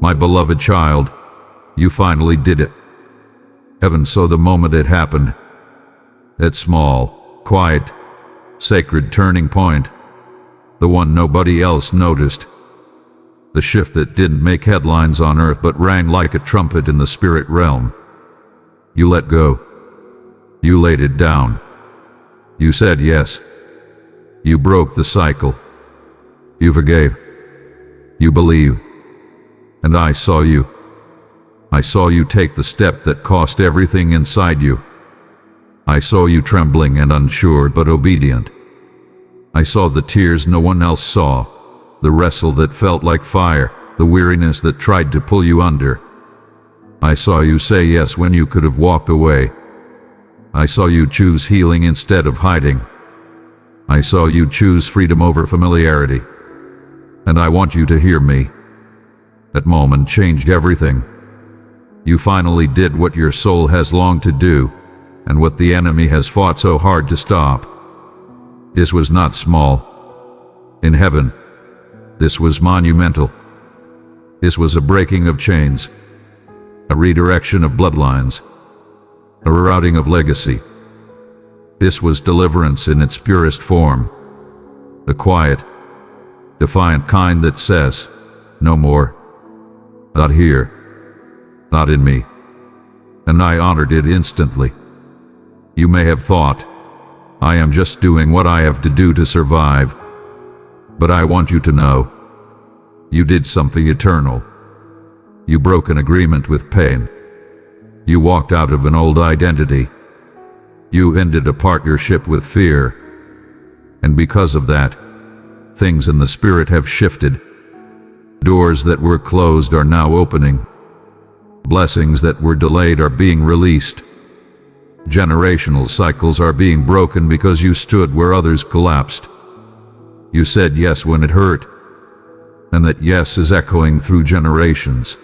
My beloved child, you finally did it. Heaven saw the moment it happened. That small, quiet, sacred turning point. The one nobody else noticed. The shift that didn't make headlines on earth but rang like a trumpet in the spirit realm. You let go. You laid it down. You said yes. You broke the cycle. You forgave. You believe. And I saw you. I saw you take the step that cost everything inside you. I saw you trembling and unsure but obedient. I saw the tears no one else saw, the wrestle that felt like fire, the weariness that tried to pull you under. I saw you say yes when you could have walked away. I saw you choose healing instead of hiding. I saw you choose freedom over familiarity. And I want you to hear me. That moment changed everything. You finally did what your soul has longed to do, and what the enemy has fought so hard to stop. This was not small. In heaven, this was monumental. This was a breaking of chains, a redirection of bloodlines, a rerouting of legacy. This was deliverance in its purest form. The quiet, defiant kind that says, no more. Not here. Not in me. And I honored it instantly. You may have thought, I am just doing what I have to do to survive. But I want you to know, you did something eternal. You broke an agreement with pain. You walked out of an old identity. You ended a partnership with fear. And because of that, things in the spirit have shifted. Doors that were closed are now opening. Blessings that were delayed are being released. Generational cycles are being broken because you stood where others collapsed. You said yes when it hurt, and that yes is echoing through generations.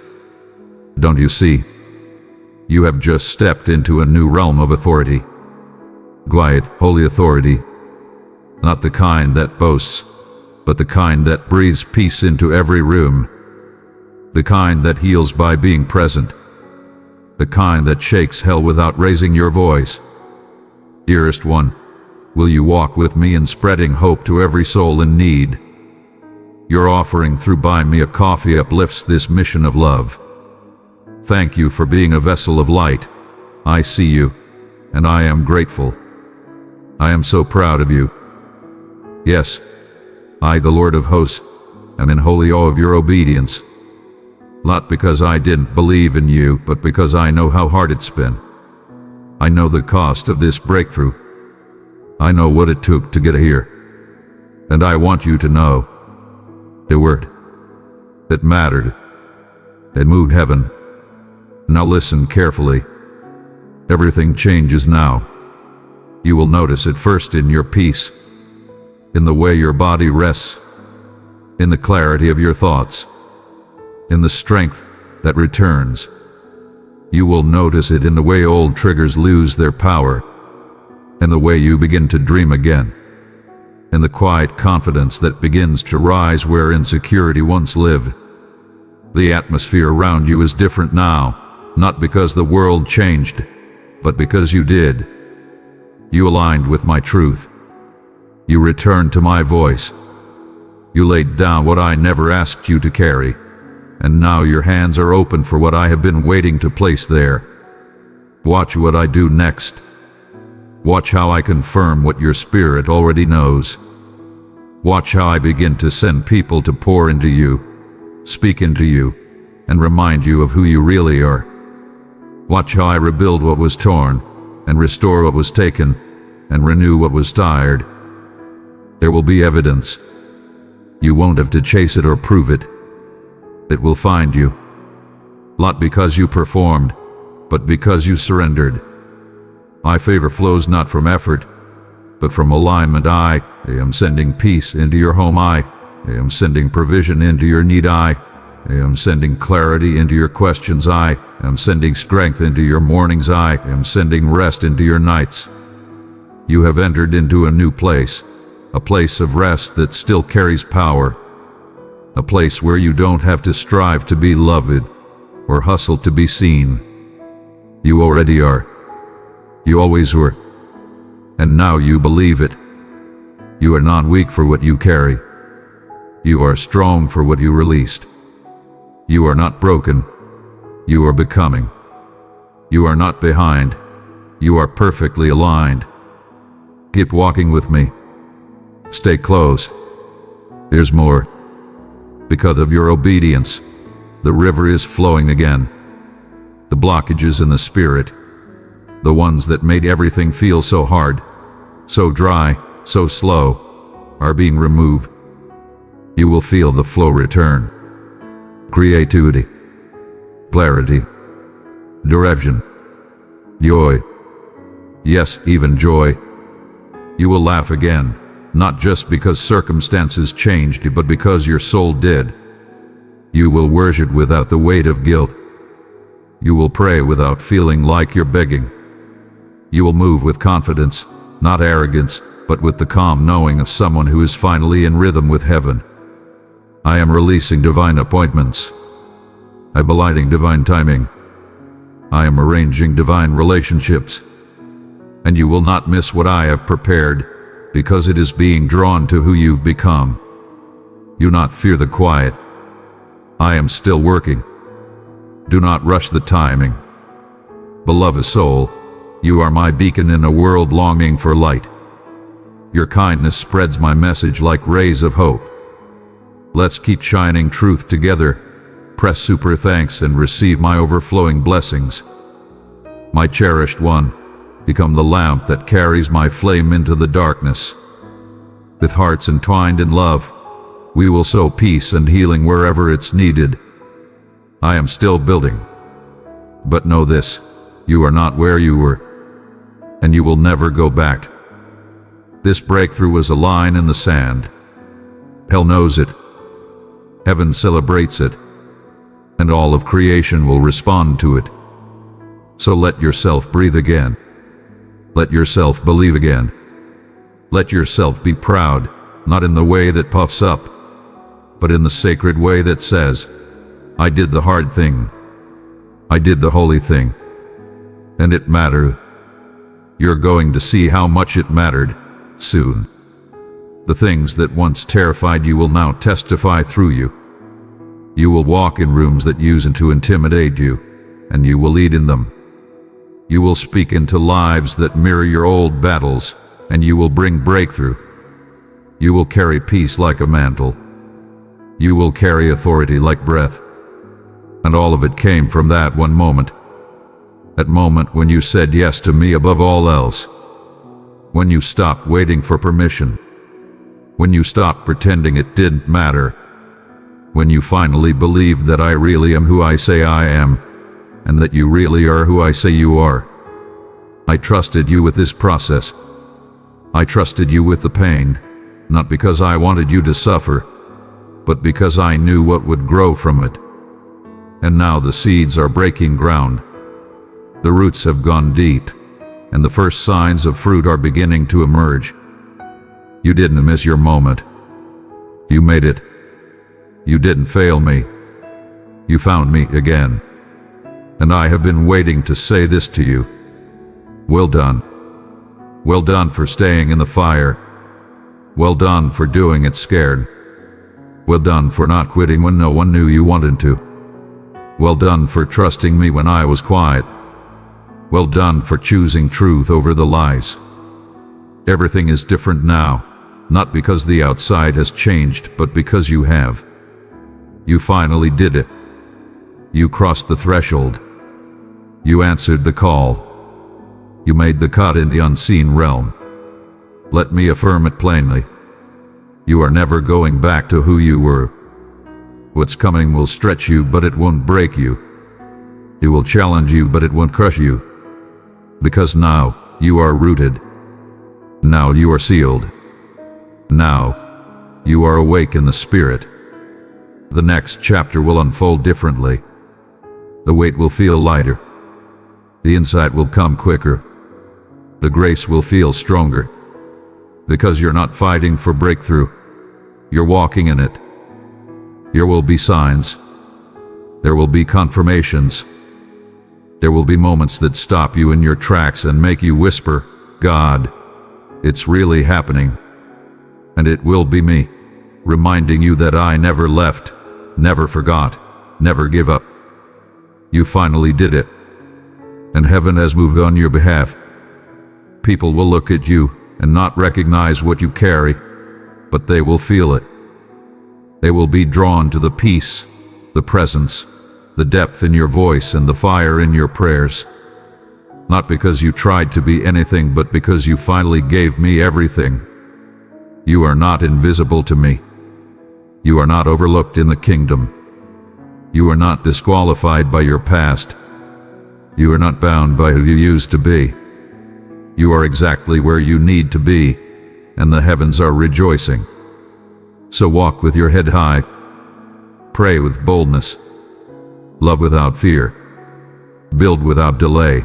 Don't you see? You have just stepped into a new realm of authority. Quiet, holy authority. Not the kind that boasts, but the kind that breathes peace into every room. The kind that heals by being present. The kind that shakes hell without raising your voice. Dearest one, will you walk with me in spreading hope to every soul in need? Your offering through Buy Me a Coffee uplifts this mission of love. Thank you for being a vessel of light. I see you, and I am grateful. I am so proud of you. Yes, I, the Lord of hosts, am in holy awe of your obedience. Not because I didn't believe in you, but because I know how hard it's been. I know the cost of this breakthrough. I know what it took to get here. And I want you to know the word that mattered, that moved heaven. Now listen carefully. Everything changes now. You will notice it first in your peace, in the way your body rests, in the clarity of your thoughts, in the strength that returns. You will notice it in the way old triggers lose their power, in the way you begin to dream again, in the quiet confidence that begins to rise where insecurity once lived. The atmosphere around you is different now, not because the world changed, but because you did. You aligned with my truth. You returned to my voice. You laid down what I never asked you to carry. And now your hands are open for what I have been waiting to place there. Watch what I do next. Watch how I confirm what your spirit already knows. Watch how I begin to send people to pour into you, speak into you, and remind you of who you really are. Watch how I rebuild what was torn, and restore what was taken, and renew what was tired. There will be evidence. You won't have to chase it or prove it. It will find you. Not because you performed, but because you surrendered. My favor flows not from effort, but from alignment. I am sending peace into your home. I am sending provision into your need. I am sending clarity into your questions. I am sending strength into your mornings. I am sending rest into your nights. You have entered into a new place, a place of rest that still carries power. A place where you don't have to strive to be loved or hustle to be seen. You already are. You always were. And now you believe it. You are not weak for what you carry. You are strong for what you released. You are not broken. You are becoming. You are not behind. You are perfectly aligned. Keep walking with me. Stay close. There's more. Because of your obedience, the river is flowing again. The blockages in the spirit, the ones that made everything feel so hard, so dry, so slow, are being removed. You will feel the flow return. Creativity, clarity, direction, joy. Yes, even joy. You will laugh again, not just because circumstances changed, but because your soul did. You will worship without the weight of guilt. You will pray without feeling like you're begging. You will move with confidence, not arrogance, but with the calm knowing of someone who is finally in rhythm with heaven. I am releasing divine appointments. I am aligning divine timing. I am arranging divine relationships. And you will not miss what I have prepared, because it is being drawn to who you've become. Do not fear the quiet. I am still working. Do not rush the timing. Beloved soul, you are my beacon in a world longing for light. Your kindness spreads my message like rays of hope. Let's keep shining truth together. Press super thanks and receive my overflowing blessings. My cherished one, become the lamp that carries my flame into the darkness. With hearts entwined in love, we will sow peace and healing wherever it's needed. I am still building. But know this, you are not where you were, and you will never go back. This breakthrough was a line in the sand. Hell knows it. Heaven celebrates it. And all of creation will respond to it. So let yourself breathe again. Let yourself believe again. Let yourself be proud, not in the way that puffs up, but in the sacred way that says, I did the hard thing. I did the holy thing. And it mattered. You're going to see how much it mattered soon. The things that once terrified you will now testify through you. You will walk in rooms that used to intimidate you, and you will lead in them. You will speak into lives that mirror your old battles, and you will bring breakthrough. You will carry peace like a mantle. You will carry authority like breath. And all of it came from that one moment. That moment when you said yes to me above all else. When you stopped waiting for permission. When you stopped pretending it didn't matter. When you finally believed that I really am who I say I am, and that you really are who I say you are. I trusted you with this process. I trusted you with the pain, not because I wanted you to suffer, but because I knew what would grow from it. And now the seeds are breaking ground. The roots have gone deep, and the first signs of fruit are beginning to emerge. You didn't miss your moment. You made it. You didn't fail me. You found me again. And I have been waiting to say this to you. Well done. Well done for staying in the fire. Well done for doing it scared. Well done for not quitting when no one knew you wanted to. Well done for trusting me when I was quiet. Well done for choosing truth over the lies. Everything is different now, not because the outside has changed, but because you have. You finally did it. You crossed the threshold. You answered the call. You made the cut in the unseen realm. Let me affirm it plainly. You are never going back to who you were. What's coming will stretch you, but it won't break you. It will challenge you, but it won't crush you. Because now, you are rooted. Now you are sealed. Now, you are awake in the Spirit. The next chapter will unfold differently. The weight will feel lighter. The insight will come quicker. The grace will feel stronger. Because you're not fighting for breakthrough. You're walking in it. There will be signs. There will be confirmations. There will be moments that stop you in your tracks and make you whisper, God, it's really happening. And it will be me, reminding you that I never left, never forgot, never give up. You finally did it. And heaven has moved on your behalf. People will look at you and not recognize what you carry, but they will feel it. They will be drawn to the peace, the presence, the depth in your voice and the fire in your prayers. Not because you tried to be anything, but because you finally gave me everything. You are not invisible to me. You are not overlooked in the kingdom. You are not disqualified by your past. You are not bound by who you used to be. You are exactly where you need to be, and the heavens are rejoicing. So walk with your head high. Pray with boldness. Love without fear. Build without delay.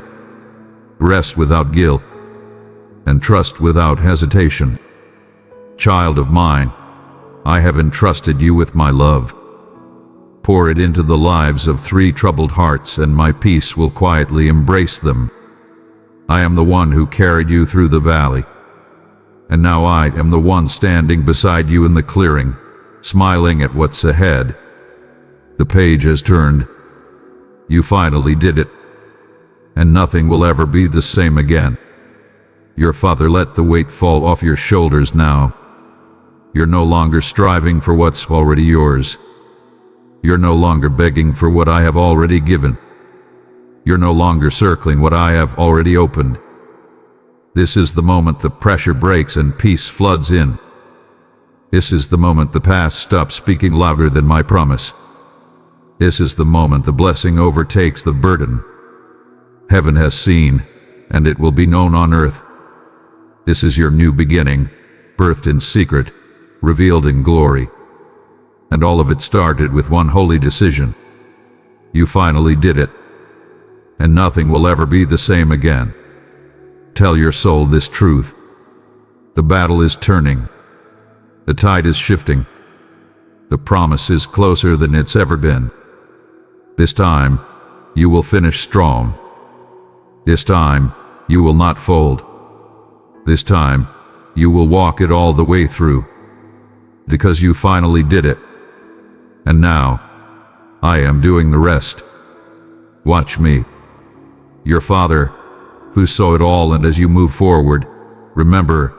Rest without guilt. And trust without hesitation. Child of mine, I have entrusted you with my love. Pour it into the lives of 3 troubled hearts, and my peace will quietly embrace them. I am the one who carried you through the valley. And now I am the one standing beside you in the clearing, smiling at what's ahead. The page has turned. You finally did it. And nothing will ever be the same again. Your Father let the weight fall off your shoulders now. You're no longer striving for what's already yours. You're no longer begging for what I have already given. You're no longer circling what I have already opened. This is the moment the pressure breaks and peace floods in. This is the moment the past stops speaking louder than my promise. This is the moment the blessing overtakes the burden. Heaven has seen, and it will be known on earth. This is your new beginning, birthed in secret, revealed in glory. And all of it started with one holy decision. You finally did it. And nothing will ever be the same again. Tell your soul this truth. The battle is turning. The tide is shifting. The promise is closer than it's ever been. This time, you will finish strong. This time, you will not fold. This time, you will walk it all the way through. Because you finally did it. And now, I am doing the rest. Watch me. Your Father, who saw it all, and as you move forward, remember,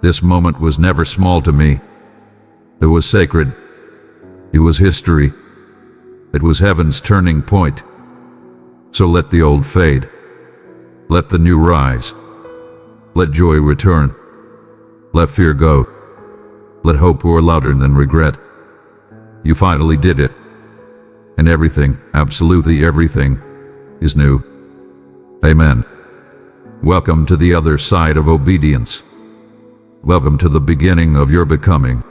this moment was never small to me. It was sacred. It was history. It was heaven's turning point. So let the old fade. Let the new rise. Let joy return. Let fear go. Let hope roar louder than regret. You finally did it. And everything, absolutely everything, is new. Amen. Welcome to the other side of obedience. Welcome to the beginning of your becoming.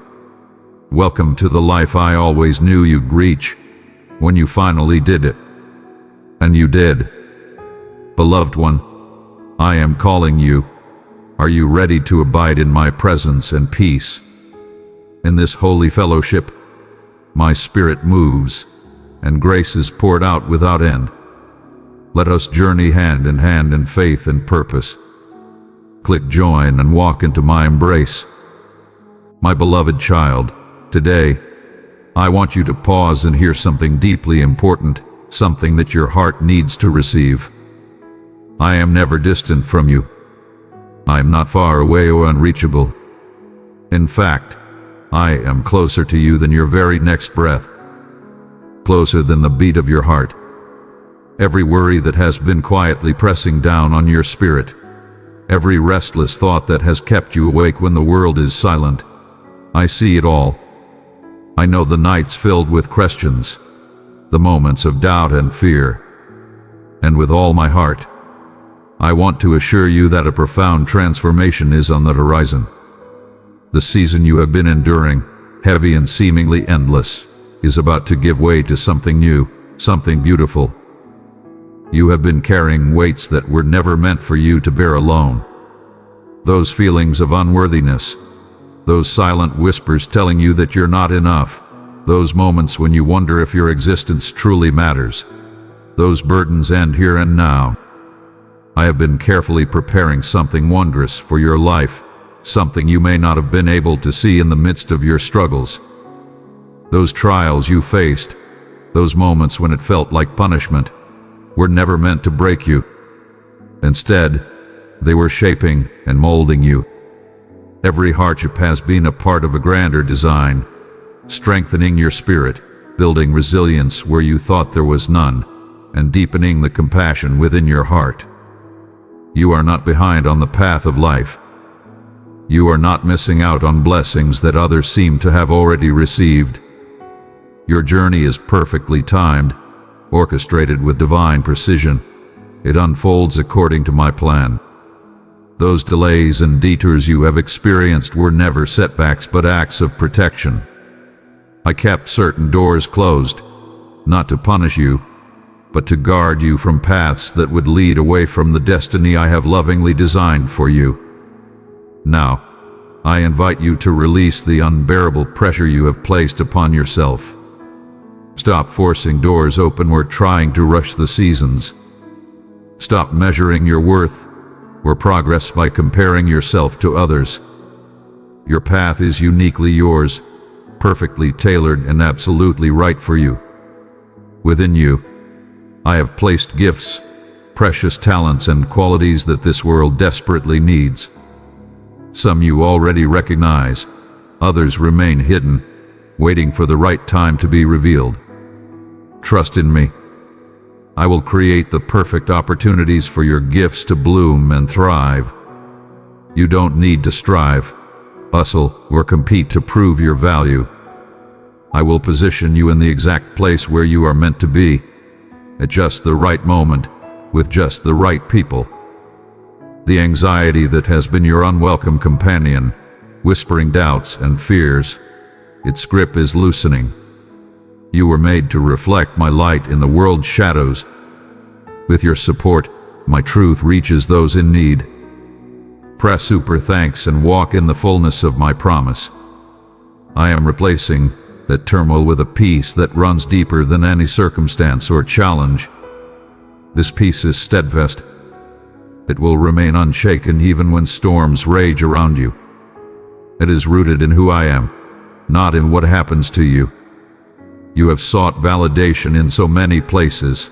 Welcome to the life I always knew you'd reach when you finally did it. And you did. Beloved one, I am calling you. Are you ready to abide in my presence and peace? In this holy fellowship, my spirit moves, and grace is poured out without end. Let us journey hand in hand in faith and purpose. Click join and walk into my embrace. My beloved child, today, I want you to pause and hear something deeply important, something that your heart needs to receive. I am never distant from you. I am not far away or unreachable. In fact, I am closer to you than your very next breath. Closer than the beat of your heart. Every worry that has been quietly pressing down on your spirit. Every restless thought that has kept you awake when the world is silent. I see it all. I know the nights filled with questions, the moments of doubt and fear. And with all my heart, I want to assure you that a profound transformation is on the horizon. The season you have been enduring, heavy and seemingly endless, is about to give way to something new, something beautiful. You have been carrying weights that were never meant for you to bear alone. Those feelings of unworthiness, those silent whispers telling you that you're not enough, Those moments when you wonder if your existence truly matters. Those burdens end here and now. I have been carefully preparing something wondrous for your life, something you may not have been able to see in the midst of your struggles. Those trials you faced, those moments when it felt like punishment, were never meant to break you. Instead, they were shaping and molding you. Every hardship has been a part of a grander design, strengthening your spirit, building resilience where you thought there was none, and deepening the compassion within your heart. You are not behind on the path of life. You are not missing out on blessings that others seem to have already received. Your journey is perfectly timed, orchestrated with divine precision. It unfolds according to my plan. Those delays and detours you have experienced were never setbacks but acts of protection. I kept certain doors closed, not to punish you, but to guard you from paths that would lead away from the destiny I have lovingly designed for you. Now, I invite you to release the unbearable pressure you have placed upon yourself. Stop forcing doors open or trying to rush the seasons. Stop measuring your worth or progress by comparing yourself to others. Your path is uniquely yours, perfectly tailored and absolutely right for you. Within you, I have placed gifts, precious talents and qualities that this world desperately needs. Some you already recognize, others remain hidden, waiting for the right time to be revealed. Trust in me. I will create the perfect opportunities for your gifts to bloom and thrive. You don't need to strive, hustle, or compete to prove your value. I will position you in the exact place where you are meant to be, at just the right moment, with just the right people. The anxiety that has been your unwelcome companion, whispering doubts and fears, its grip is loosening. You were made to reflect my light in the world's shadows. With your support, my truth reaches those in need. Press super thanks and walk in the fullness of my promise. I am replacing that turmoil with a peace that runs deeper than any circumstance or challenge. This peace is steadfast. It will remain unshaken even when storms rage around you. It is rooted in who I am, not in what happens to you. You have sought validation in so many places,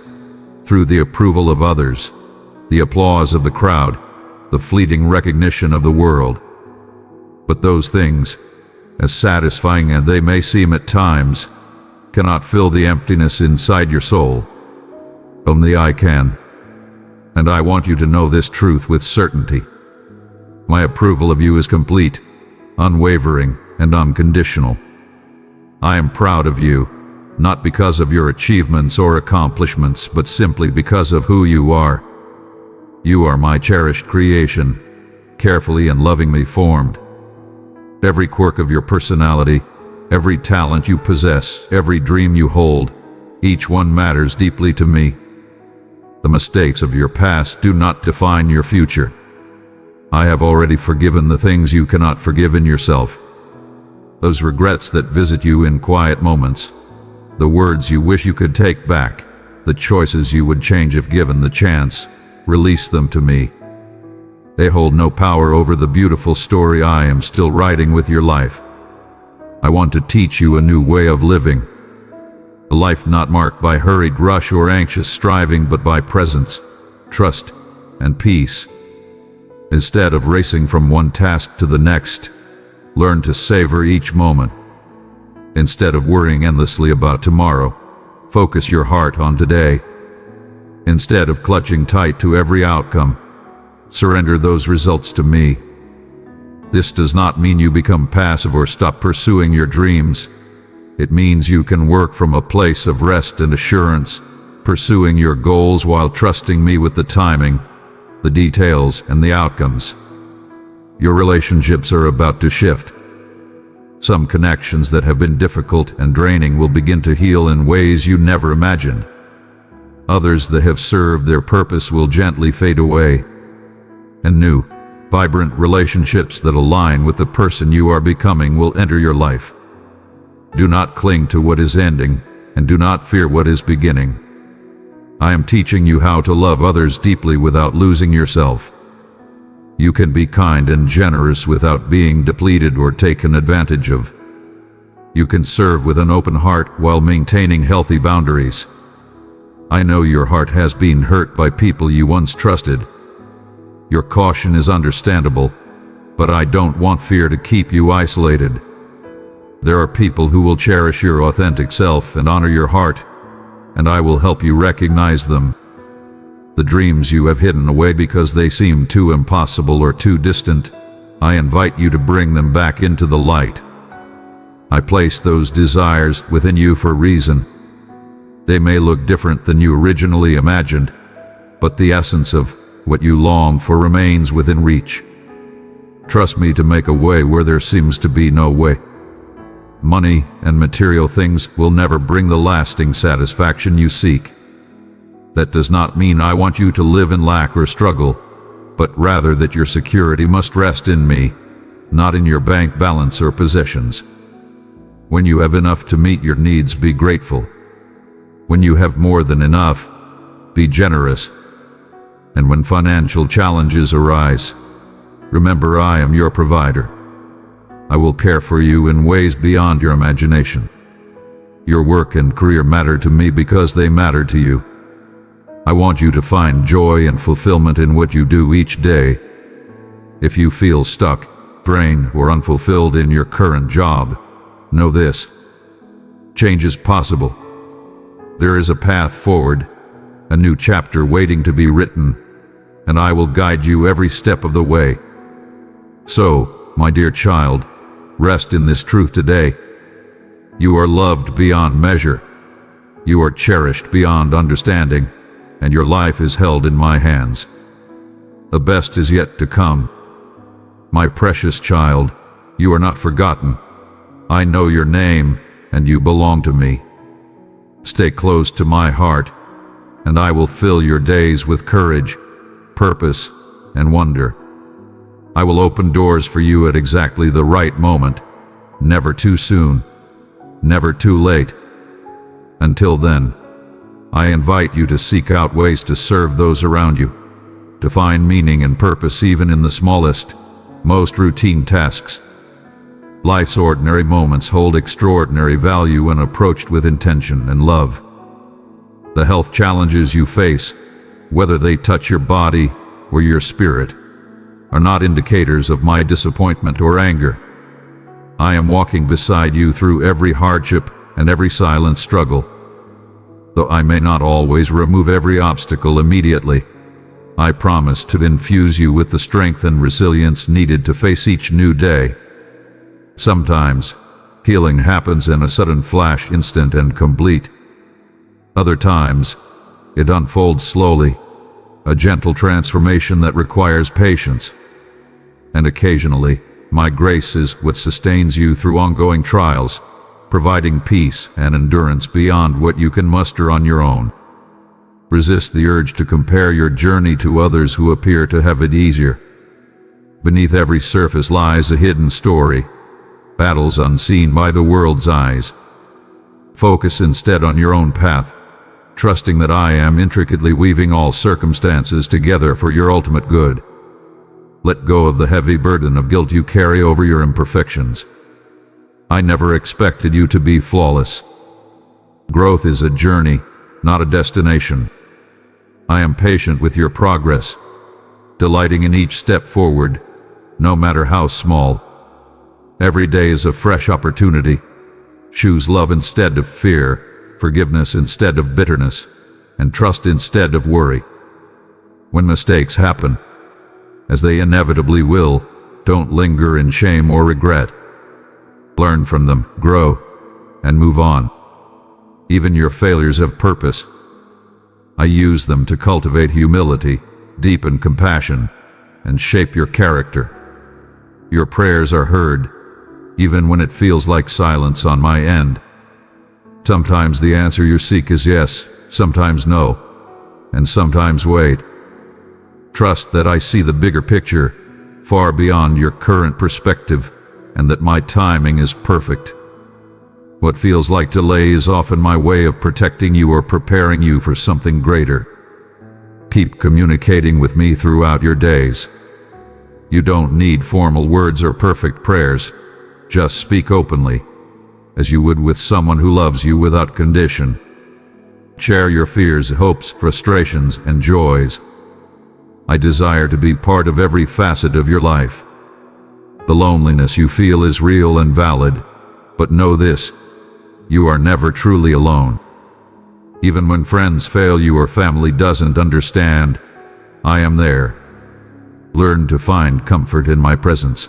through the approval of others, the applause of the crowd, the fleeting recognition of the world. But those things, as satisfying as they may seem at times, cannot fill the emptiness inside your soul. Only I can. And I want you to know this truth with certainty. My approval of you is complete, unwavering, and unconditional. I am proud of you, not because of your achievements or accomplishments, but simply because of who you are. You are my cherished creation, carefully and lovingly formed. Every quirk of your personality, every talent you possess, every dream you hold, each one matters deeply to me. The mistakes of your past do not define your future. I have already forgiven the things you cannot forgive in yourself. Those regrets that visit you in quiet moments, the words you wish you could take back, the choices you would change if given the chance, release them to me. They hold no power over the beautiful story I am still writing with your life. I want to teach you a new way of living. A life not marked by hurried rush or anxious striving, but by presence, trust, and peace. Instead of racing from one task to the next, learn to savor each moment. Instead of worrying endlessly about tomorrow, focus your heart on today. Instead of clutching tight to every outcome, surrender those results to me. This does not mean you become passive or stop pursuing your dreams. It means you can work from a place of rest and assurance, pursuing your goals while trusting me with the timing, the details, and the outcomes. Your relationships are about to shift. Some connections that have been difficult and draining will begin to heal in ways you never imagined. Others that have served their purpose will gently fade away. And new, vibrant relationships that align with the person you are becoming will enter your life. Do not cling to what is ending, and do not fear what is beginning. I am teaching you how to love others deeply without losing yourself. You can be kind and generous without being depleted or taken advantage of. You can serve with an open heart while maintaining healthy boundaries. I know your heart has been hurt by people you once trusted. Your caution is understandable, but I don't want fear to keep you isolated. There are people who will cherish your authentic self and honor your heart, and I will help you recognize them. The dreams you have hidden away because they seem too impossible or too distant, I invite you to bring them back into the light. I place those desires within you for a reason. They may look different than you originally imagined, but the essence of what you long for remains within reach. Trust me to make a way where there seems to be no way. Money and material things will never bring the lasting satisfaction you seek. That does not mean I want you to live in lack or struggle, but rather that your security must rest in me, not in your bank balance or possessions. When you have enough to meet your needs, be grateful. When you have more than enough, be generous. And when financial challenges arise, remember I am your provider. I will care for you in ways beyond your imagination. Your work and career matter to me because they matter to you. I want you to find joy and fulfillment in what you do each day. If you feel stuck, drained, or unfulfilled in your current job, know this: change is possible. There is a path forward, a new chapter waiting to be written, and I will guide you every step of the way. So, my dear child, rest in this truth today. You are loved beyond measure. You are cherished beyond understanding, and your life is held in my hands. The best is yet to come. My precious child, you are not forgotten. I know your name, and you belong to me. Stay close to my heart, and I will fill your days with courage, purpose, and wonder. I will open doors for you at exactly the right moment, never too soon, never too late. Until then, I invite you to seek out ways to serve those around you, to find meaning and purpose even in the smallest, most routine tasks. Life's ordinary moments hold extraordinary value when approached with intention and love. The health challenges you face, whether they touch your body or your spirit, are not indicators of my disappointment or anger. I am walking beside you through every hardship and every silent struggle. Though I may not always remove every obstacle immediately, I promise to infuse you with the strength and resilience needed to face each new day. Sometimes, healing happens in a sudden flash, instant and complete. Other times, it unfolds slowly, a gentle transformation that requires patience. And occasionally, my grace is what sustains you through ongoing trials, providing peace and endurance beyond what you can muster on your own. Resist the urge to compare your journey to others who appear to have it easier. Beneath every surface lies a hidden story, battles unseen by the world's eyes. Focus instead on your own path, trusting that I am intricately weaving all circumstances together for your ultimate good. Let go of the heavy burden of guilt you carry over your imperfections. I never expected you to be flawless. Growth is a journey, not a destination. I am patient with your progress, delighting in each step forward, no matter how small. Every day is a fresh opportunity. Choose love instead of fear, forgiveness instead of bitterness, and trust instead of worry. When mistakes happen, as they inevitably will, don't linger in shame or regret. Learn from them, grow, and move on. Even your failures have purpose. I use them to cultivate humility, deepen compassion, and shape your character. Your prayers are heard, even when it feels like silence on my end. Sometimes the answer you seek is yes, sometimes no, and sometimes wait. Trust that I see the bigger picture, far beyond your current perspective, and that my timing is perfect. What feels like delay is often my way of protecting you or preparing you for something greater. Keep communicating with me throughout your days. You don't need formal words or perfect prayers. Just speak openly, as you would with someone who loves you without condition. Share your fears, hopes, frustrations, and joys. I desire to be part of every facet of your life. The loneliness you feel is real and valid, but know this: you are never truly alone. Even when friends fail you or family doesn't understand, I am there. Learn to find comfort in my presence.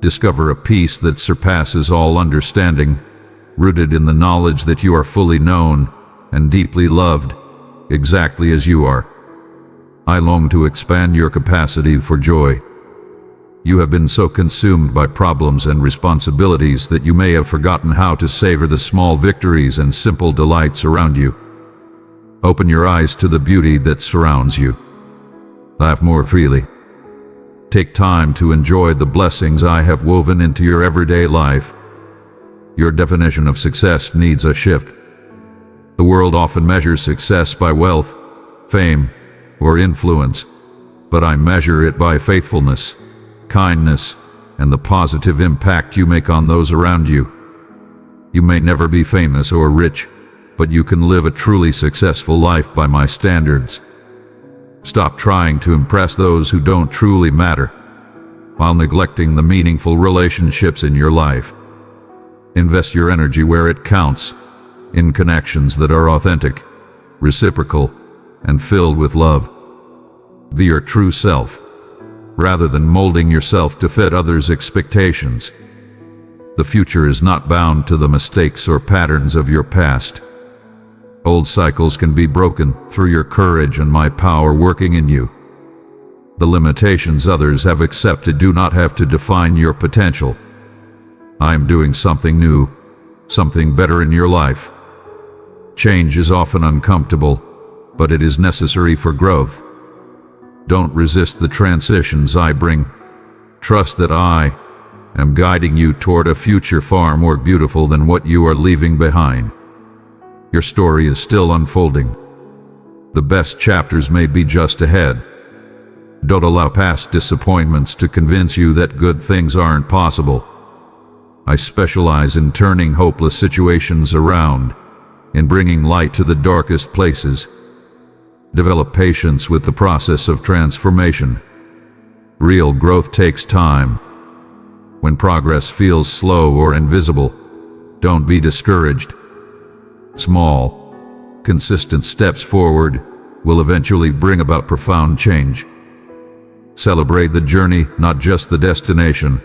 Discover a peace that surpasses all understanding, rooted in the knowledge that you are fully known and deeply loved, exactly as you are. I long to expand your capacity for joy. You have been so consumed by problems and responsibilities that you may have forgotten how to savor the small victories and simple delights around you. Open your eyes to the beauty that surrounds you. Laugh more freely. Take time to enjoy the blessings I have woven into your everyday life. Your definition of success needs a shift. The world often measures success by wealth, fame, or influence, but I measure it by faithfulness, kindness, and the positive impact you make on those around you. You may never be famous or rich, but you can live a truly successful life by my standards. Stop trying to impress those who don't truly matter, while neglecting the meaningful relationships in your life. Invest your energy where it counts, in connections that are authentic, reciprocal, and filled with love. Be your true self, rather than molding yourself to fit others' expectations. The future is not bound to the mistakes or patterns of your past. Old cycles can be broken through your courage and my power working in you. The limitations others have accepted do not have to define your potential. I am doing something new, something better in your life. Change is often uncomfortable, but it is necessary for growth. Don't resist the transitions I bring. Trust that I am guiding you toward a future far more beautiful than what you are leaving behind. Your story is still unfolding. The best chapters may be just ahead. Don't allow past disappointments to convince you that good things aren't possible. I specialize in turning hopeless situations around, in bringing light to the darkest places. Develop patience with the process of transformation. Real growth takes time. When progress feels slow or invisible, don't be discouraged. Small, consistent steps forward will eventually bring about profound change. Celebrate the journey, not just the destination.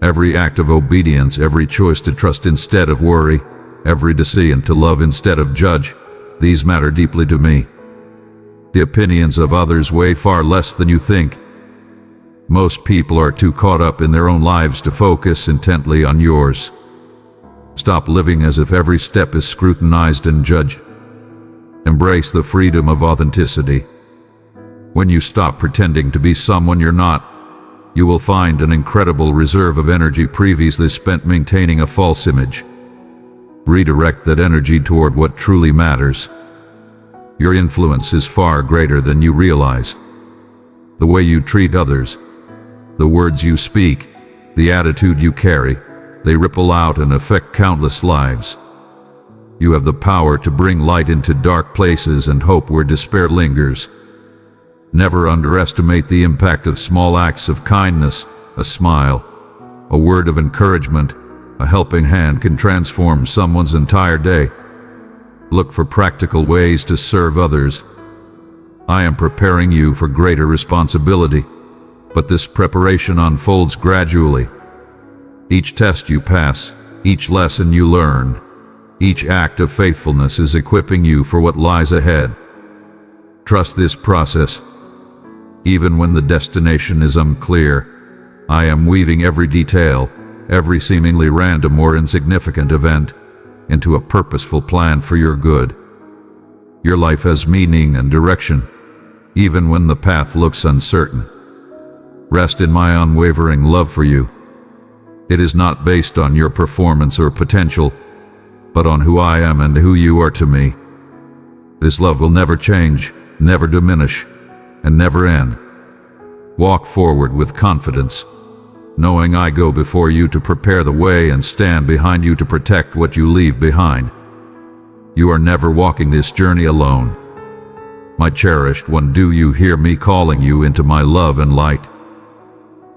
Every act of obedience, every choice to trust instead of worry, every decision to love instead of judge, these matter deeply to me. The opinions of others weigh far less than you think. Most people are too caught up in their own lives to focus intently on yours. Stop living as if every step is scrutinized and judged. Embrace the freedom of authenticity. When you stop pretending to be someone you're not, you will find an incredible reserve of energy previously spent maintaining a false image. Redirect that energy toward what truly matters. Your influence is far greater than you realize. The way you treat others, the words you speak, the attitude you carry, they ripple out and affect countless lives. You have the power to bring light into dark places and hope where despair lingers. Never underestimate the impact of small acts of kindness. A smile, a word of encouragement, a helping hand can transform someone's entire day. Look for practical ways to serve others. I am preparing you for greater responsibility, but this preparation unfolds gradually. Each test you pass, each lesson you learn, each act of faithfulness is equipping you for what lies ahead. Trust this process. Even when the destination is unclear, I am weaving every detail, every seemingly random or insignificant event, into a purposeful plan for your good. Your life has meaning and direction, even when the path looks uncertain. Rest in my unwavering love for you. It is not based on your performance or potential, but on who I am and who you are to me. This love will never change, never diminish, and never end. Walk forward with confidence, knowing I go before you to prepare the way and stand behind you to protect what you leave behind. You are never walking this journey alone. My cherished one, do you hear me calling you into my love and light?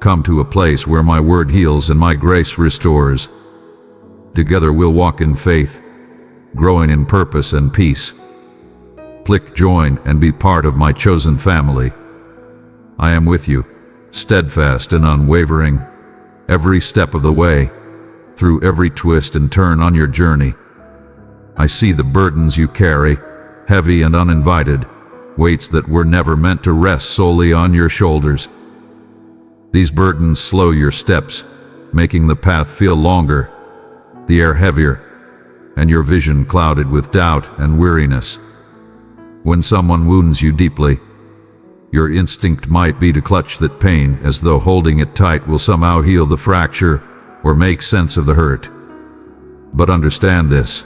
Come to a place where my word heals and my grace restores. Together we'll walk in faith, growing in purpose and peace. Click join and be part of my chosen family. I am with you, steadfast and unwavering, every step of the way, through every twist and turn on your journey. I see the burdens you carry, heavy and uninvited, weights that were never meant to rest solely on your shoulders. These burdens slow your steps, making the path feel longer, the air heavier, and your vision clouded with doubt and weariness. When someone wounds you deeply, your instinct might be to clutch that pain as though holding it tight will somehow heal the fracture or make sense of the hurt. But understand this: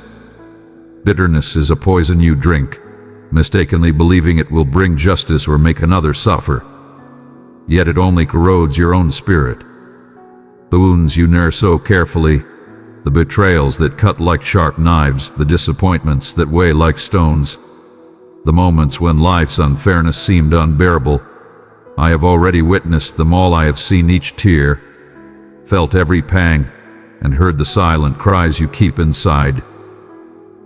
bitterness is a poison you drink, mistakenly believing it will bring justice or make another suffer. Yet it only corrodes your own spirit. The wounds you nurse so carefully, the betrayals that cut like sharp knives, the disappointments that weigh like stones, the moments when life's unfairness seemed unbearable, I have already witnessed them all. I have seen each tear, felt every pang, and heard the silent cries you keep inside.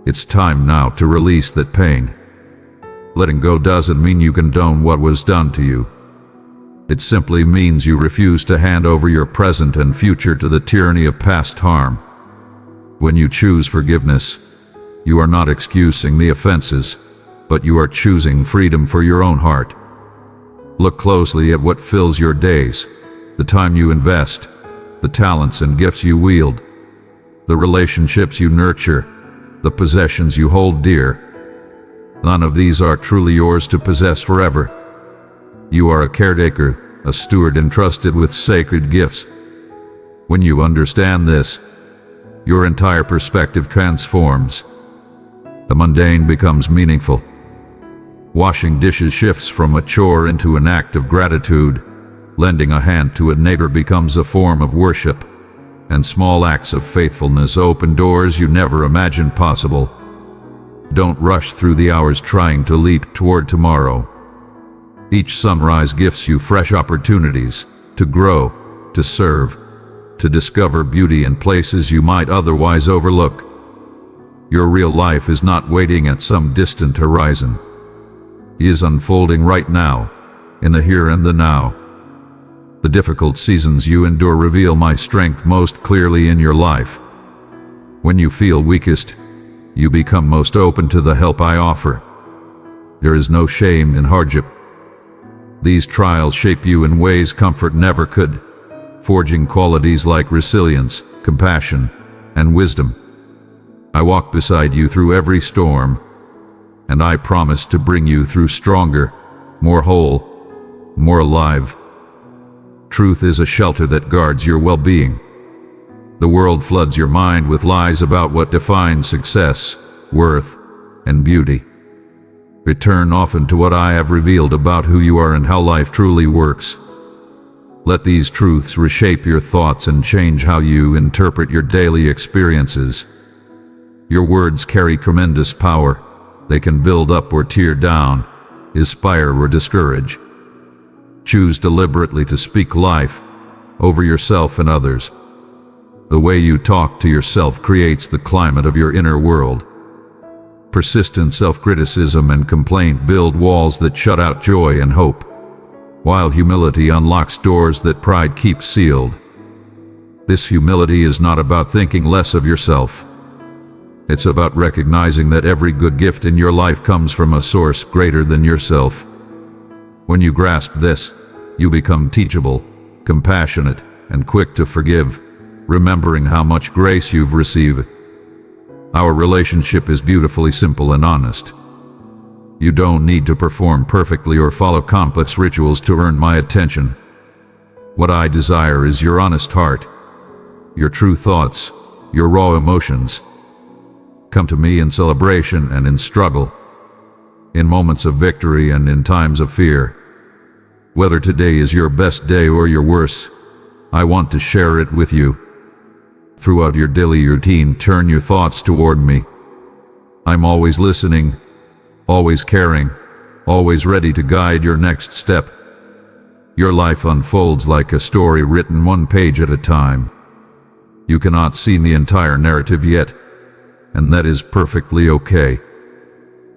It's time now to release that pain. Letting go doesn't mean you condone what was done to you. It simply means you refuse to hand over your present and future to the tyranny of past harm. When you choose forgiveness, you are not excusing the offenses, but you are choosing freedom for your own heart. Look closely at what fills your days, the time you invest, the talents and gifts you wield, the relationships you nurture, the possessions you hold dear. None of these are truly yours to possess forever. You are a caretaker, a steward entrusted with sacred gifts. When you understand this, your entire perspective transforms. The mundane becomes meaningful. Washing dishes shifts from a chore into an act of gratitude. Lending a hand to a neighbor becomes a form of worship. And small acts of faithfulness open doors you never imagined possible. Don't rush through the hours trying to leap toward tomorrow. Each sunrise gifts you fresh opportunities to grow, to serve, to discover beauty in places you might otherwise overlook. Your real life is not waiting at some distant horizon. It is unfolding right now, in the here and the now. The difficult seasons you endure reveal my strength most clearly in your life. When you feel weakest, you become most open to the help I offer. There is no shame in hardship. These trials shape you in ways comfort never could, forging qualities like resilience, compassion, and wisdom. I walk beside you through every storm, and I promise to bring you through stronger, more whole, more alive. Truth is a shelter that guards your well-being. The world floods your mind with lies about what defines success, worth, and beauty. Return often to what I have revealed about who you are and how life truly works. Let these truths reshape your thoughts and change how you interpret your daily experiences. Your words carry tremendous power. They can build up or tear down, inspire or discourage. Choose deliberately to speak life over yourself and others. The way you talk to yourself creates the climate of your inner world. Persistent self-criticism and complaint build walls that shut out joy and hope, while humility unlocks doors that pride keeps sealed. This humility is not about thinking less of yourself. It's about recognizing that every good gift in your life comes from a source greater than yourself. When you grasp this, you become teachable, compassionate, and quick to forgive, remembering how much grace you've received. Our relationship is beautifully simple and honest. You don't need to perform perfectly or follow complex rituals to earn my attention. What I desire is your honest heart, your true thoughts, your raw emotions. Come to me in celebration and in struggle, in moments of victory and in times of fear. Whether today is your best day or your worst, I want to share it with you. Throughout your daily routine, turn your thoughts toward me. I'm always listening, always caring, always ready to guide your next step. Your life unfolds like a story written one page at a time. You cannot see the entire narrative yet, and that is perfectly okay.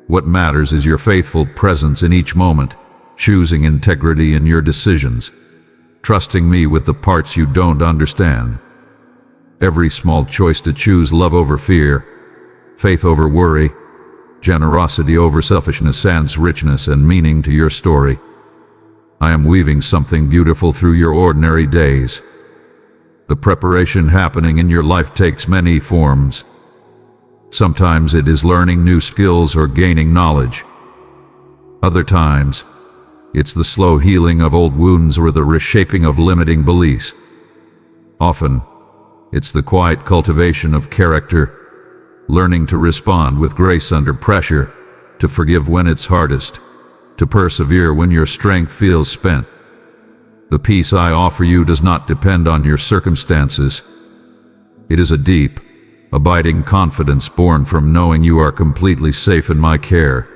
What matters is your faithful presence in each moment, choosing integrity in your decisions, trusting me with the parts you don't understand. Every small choice to choose love over fear, faith over worry, generosity over selfishness adds richness and meaning to your story. I am weaving something beautiful through your ordinary days. The preparation happening in your life takes many forms. Sometimes it is learning new skills or gaining knowledge. Other times, it's the slow healing of old wounds or the reshaping of limiting beliefs. Often, it's the quiet cultivation of character, learning to respond with grace under pressure, to forgive when it's hardest, to persevere when your strength feels spent. The peace I offer you does not depend on your circumstances. It is a deep, abiding confidence born from knowing you are completely safe in my care.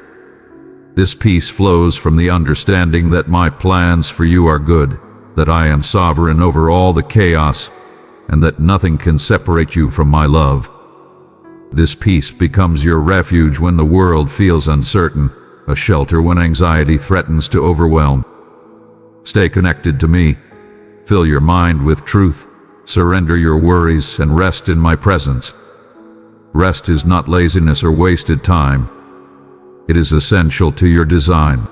This peace flows from the understanding that my plans for you are good, that I am sovereign over all the chaos, and that nothing can separate you from my love. This peace becomes your refuge when the world feels uncertain, a shelter when anxiety threatens to overwhelm. Stay connected to me. Fill your mind with truth. Surrender your worries and rest in my presence. Rest is not laziness or wasted time. It is essential to your design.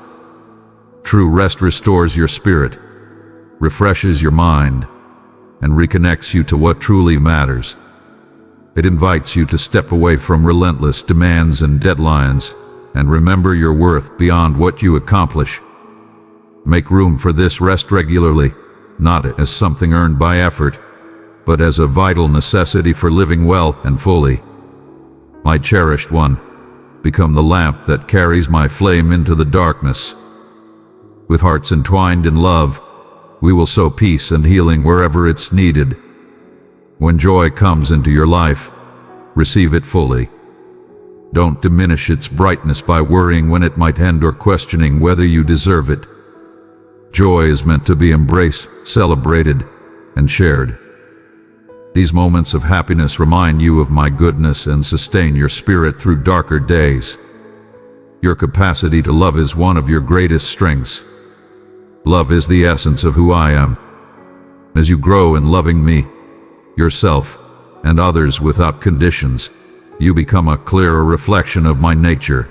True rest restores your spirit, refreshes your mind, and reconnects you to what truly matters. It invites you to step away from relentless demands and deadlines and remember your worth beyond what you accomplish. Make room for this rest regularly, not as something earned by effort, but as a vital necessity for living well and fully. My cherished one, become the lamp that carries my flame into the darkness. With hearts entwined in love, we will sow peace and healing wherever it's needed. When joy comes into your life, receive it fully. Don't diminish its brightness by worrying when it might end or questioning whether you deserve it. Joy is meant to be embraced, celebrated, and shared. These moments of happiness remind you of my goodness and sustain your spirit through darker days. Your capacity to love is one of your greatest strengths. Love is the essence of who I am. As you grow in loving me, yourself, and others without conditions, you become a clearer reflection of my nature.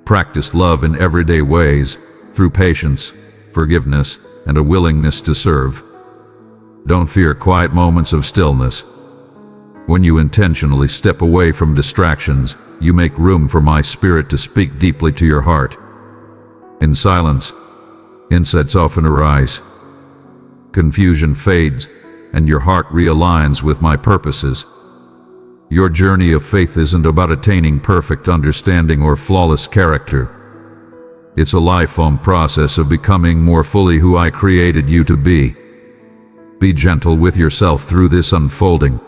Practice love in everyday ways, through patience, forgiveness, and a willingness to serve. Don't fear quiet moments of stillness. When you intentionally step away from distractions, you make room for my spirit to speak deeply to your heart. In silence, insights often arise. Confusion fades, and your heart realigns with my purposes. Your journey of faith isn't about attaining perfect understanding or flawless character. It's a lifelong process of becoming more fully who I created you to be. Be gentle with yourself through this unfolding.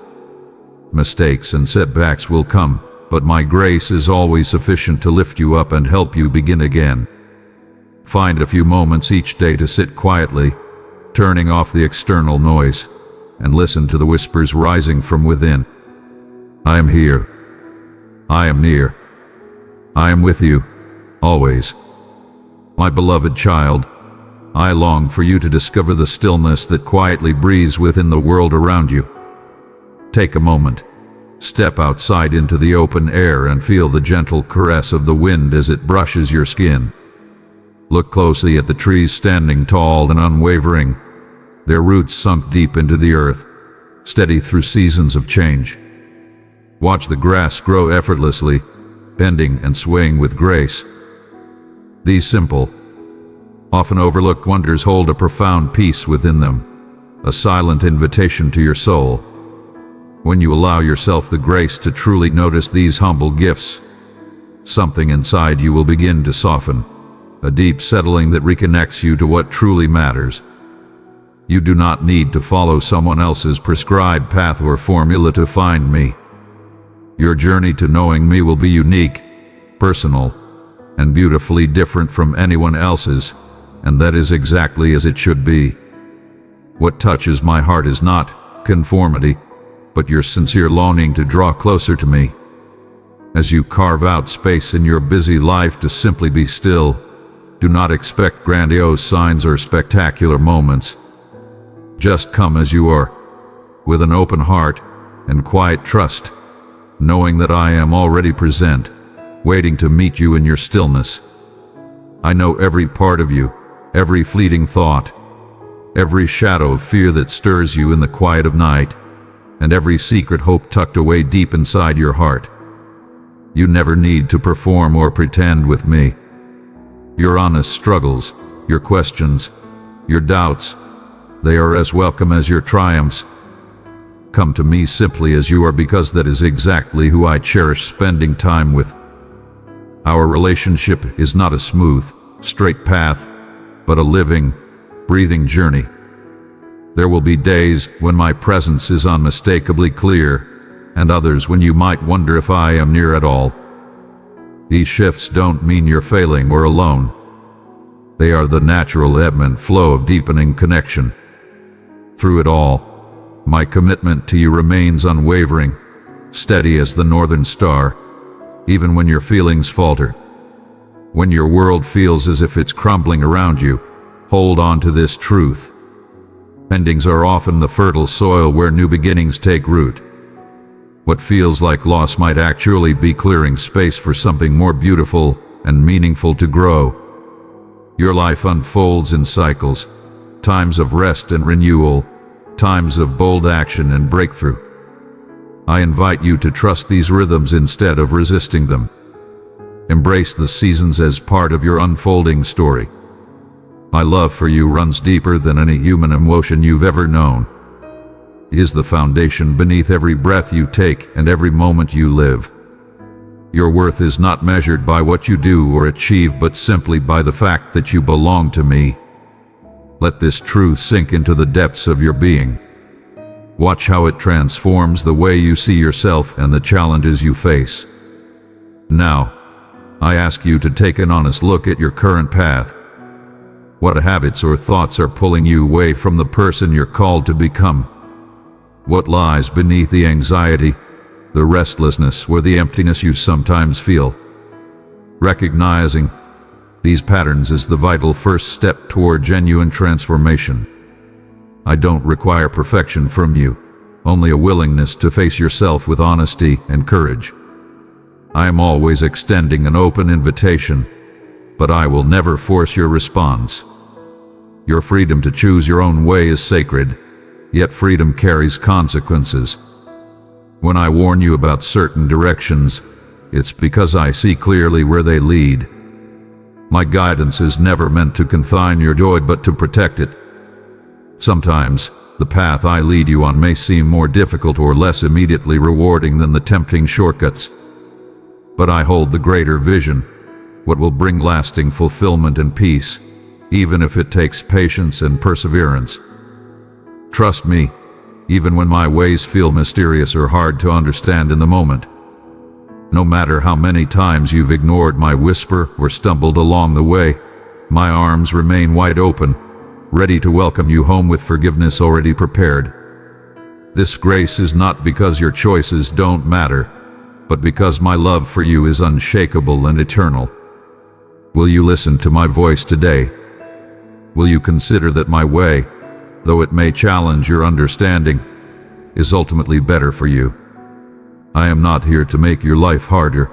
Mistakes and setbacks will come, but my grace is always sufficient to lift you up and help you begin again. Find a few moments each day to sit quietly, turning off the external noise, and listen to the whispers rising from within. I am here. I am near. I am with you, always. My beloved child, I long for you to discover the stillness that quietly breathes within the world around you. Take a moment. Step outside into the open air and feel the gentle caress of the wind as it brushes your skin. Look closely at the trees standing tall and unwavering, their roots sunk deep into the earth, steady through seasons of change. Watch the grass grow effortlessly, bending and swaying with grace. These simple, often overlooked wonders hold a profound peace within them, a silent invitation to your soul. When you allow yourself the grace to truly notice these humble gifts, something inside you will begin to soften, a deep settling that reconnects you to what truly matters. You do not need to follow someone else's prescribed path or formula to find me. Your journey to knowing me will be unique, personal, and beautifully different from anyone else's, and that is exactly as it should be. What touches my heart is not conformity, but your sincere longing to draw closer to me. As you carve out space in your busy life to simply be still, do not expect grandiose signs or spectacular moments. Just come as you are, with an open heart and quiet trust, knowing that I am already present, waiting to meet you in your stillness. I know every part of you, every fleeting thought, every shadow of fear that stirs you in the quiet of night, and every secret hope tucked away deep inside your heart. You never need to perform or pretend with me. Your honest struggles, your questions, your doubts, they are as welcome as your triumphs. Come to me simply as you are, because that is exactly who I cherish spending time with. Our relationship is not a smooth, straight path, but a living, breathing journey. There will be days when my presence is unmistakably clear, and others when you might wonder if I am near at all. These shifts don't mean you're failing or alone. They are the natural ebb and flow of deepening connection. Through it all, my commitment to you remains unwavering, steady as the northern star, even when your feelings falter. When your world feels as if it's crumbling around you, hold on to this truth. Endings are often the fertile soil where new beginnings take root. What feels like loss might actually be clearing space for something more beautiful and meaningful to grow. Your life unfolds in cycles, times of rest and renewal, times of bold action and breakthrough. I invite you to trust these rhythms instead of resisting them. Embrace the seasons as part of your unfolding story. My love for you runs deeper than any human emotion you've ever known. It is the foundation beneath every breath you take and every moment you live. Your worth is not measured by what you do or achieve, but simply by the fact that you belong to me. Let this truth sink into the depths of your being. Watch how it transforms the way you see yourself and the challenges you face. Now, I ask you to take an honest look at your current path. What habits or thoughts are pulling you away from the person you're called to become? What lies beneath the anxiety, the restlessness, or the emptiness you sometimes feel? Recognizing these patterns is the vital first step toward genuine transformation. I don't require perfection from you, only a willingness to face yourself with honesty and courage. I am always extending an open invitation, but I will never force your response. Your freedom to choose your own way is sacred, yet freedom carries consequences. When I warn you about certain directions, it's because I see clearly where they lead. My guidance is never meant to confine your joy, but to protect it. Sometimes, the path I lead you on may seem more difficult or less immediately rewarding than the tempting shortcuts. But I hold the greater vision, what will bring lasting fulfillment and peace, even if it takes patience and perseverance. Trust me, even when my ways feel mysterious or hard to understand in the moment. No matter how many times you've ignored my whisper or stumbled along the way, my arms remain wide open, ready to welcome you home with forgiveness already prepared. This grace is not because your choices don't matter, but because my love for you is unshakable and eternal. Will you listen to my voice today? Will you consider that my way, though it may challenge your understanding, is ultimately better for you? I am not here to make your life harder.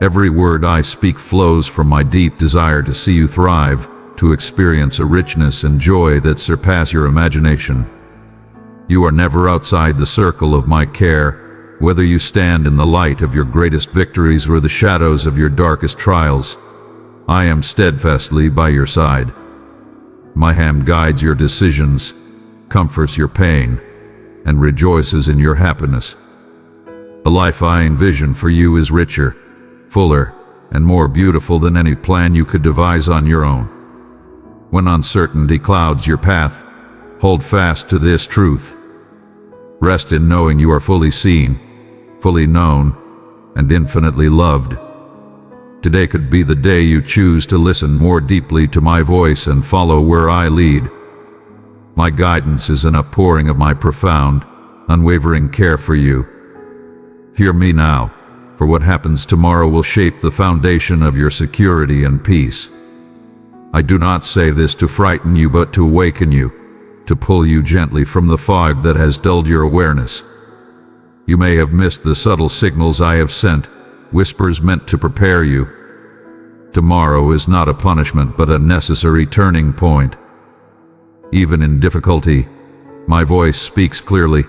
Every word I speak flows from my deep desire to see you thrive, to experience a richness and joy that surpass your imagination. You are never outside the circle of my care, whether you stand in the light of your greatest victories or the shadows of your darkest trials. I am steadfastly by your side. My hand guides your decisions, comforts your pain, and rejoices in your happiness. The life I envision for you is richer, fuller, and more beautiful than any plan you could devise on your own. When uncertainty clouds your path, hold fast to this truth. Rest in knowing you are fully seen, fully known, and infinitely loved. Today could be the day you choose to listen more deeply to my voice and follow where I lead. My guidance is an outpouring of my profound, unwavering care for you. Hear me now, for what happens tomorrow will shape the foundation of your security and peace. I do not say this to frighten you, but to awaken you, to pull you gently from the fog that has dulled your awareness. You may have missed the subtle signals I have sent, whispers meant to prepare you. Tomorrow is not a punishment, but a necessary turning point. Even in difficulty, my voice speaks clearly,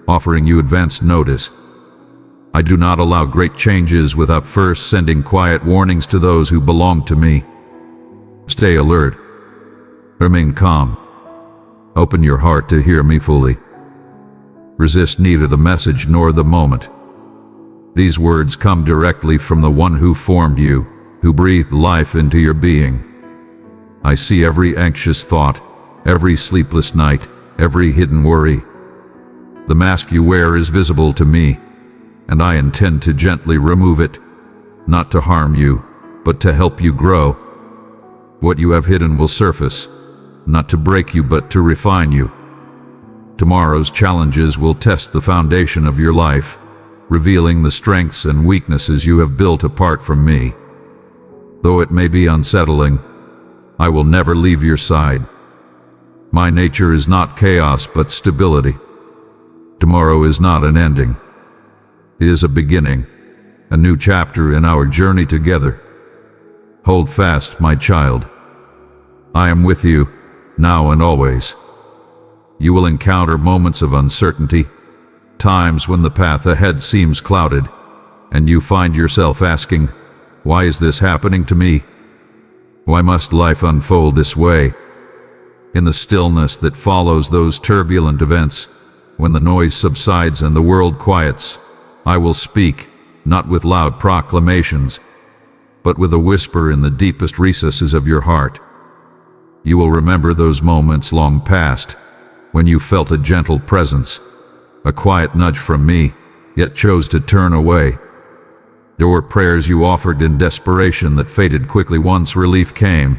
offering you advance notice. I do not allow great changes without first sending quiet warnings to those who belong to me. Stay alert. Remain calm. Open your heart to hear me fully. Resist neither the message nor the moment. These words come directly from the one who formed you, who breathed life into your being. I see every anxious thought, every sleepless night, every hidden worry. The mask you wear is visible to me, and I intend to gently remove it, not to harm you, but to help you grow. What you have hidden will surface, not to break you, but to refine you. Tomorrow's challenges will test the foundation of your life, revealing the strengths and weaknesses you have built apart from me. Though it may be unsettling, I will never leave your side. My nature is not chaos, but stability. Tomorrow is not an ending. It is a beginning, a new chapter in our journey together. Hold fast, my child. I am with you, now and always. You will encounter moments of uncertainty, times when the path ahead seems clouded, and you find yourself asking, why is this happening to me? Why must life unfold this way? In the stillness that follows those turbulent events, when the noise subsides and the world quiets, I will speak, not with loud proclamations, but with a whisper in the deepest recesses of your heart. You will remember those moments long past, when you felt a gentle presence, a quiet nudge from me, yet chose to turn away. There were prayers you offered in desperation that faded quickly once relief came,